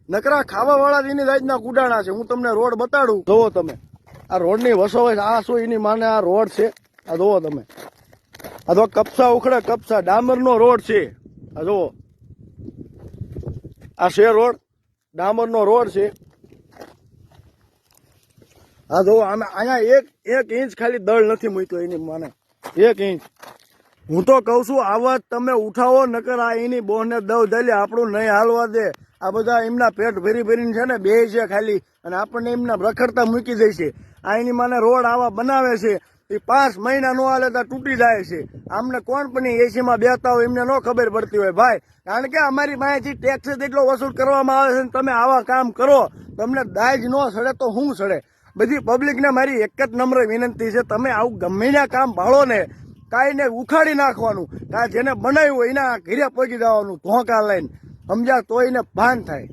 નકરા ખાવા વાળા એની જાતના કુડાણા છે. હું તમને રોડ બતાડું, જોવો તમે. આ રોડની વસોવસ આ શું એની માને આ રોડ છે. આ જોવો તમે, આ તો કપસા ઉખડે કપસા, ડામરનો રોડ છે. આ જોવો, આ છે રોડ, ડામરનો રોડ છે. આ જોવો, અહીંયા એક ઇંચ ખાલી દળ નથી મૂક્યો એની માને, 1 ઇંચ. હું તો કઉ છું આવા તમે ઉઠાવો, નકર આ એની બોહને દવ દલે આપણું નહીં હાલવા દે. આ બધા એમના પેટ ભરી ભરીને છે ને બે છે ખાલી, અને આપણને એમના રખડતા મૂકી દે છે. આ એની માને રોડ આવા બનાવે છે, એ 5 મહિના નો હાલે તો તૂટી જાય છે. આમને કોણ પણ એસી માં બેસતા હોય એમને ન ખબર પડતી હોય ભાઈ, કારણ કે અમારી પાસેથી ટેક્સ એટલો વસૂલ કરવામાં આવે છે. તમે આવા કામ કરો, તમને દાજ ન સડે તો શું સડે? બધી પબ્લિકને મારી એક જ નમ્ર વિનંતી છે, તમે આવું ગમે ના કામ ભાળો ને, કાંઈને ઉખાડી નાખવાનું, જેને બનાવ્યું હોય એના ઘરે પહોંચી જવાનું ધોકા લઈને, સમજ્યા? તો એને ભાન થાય.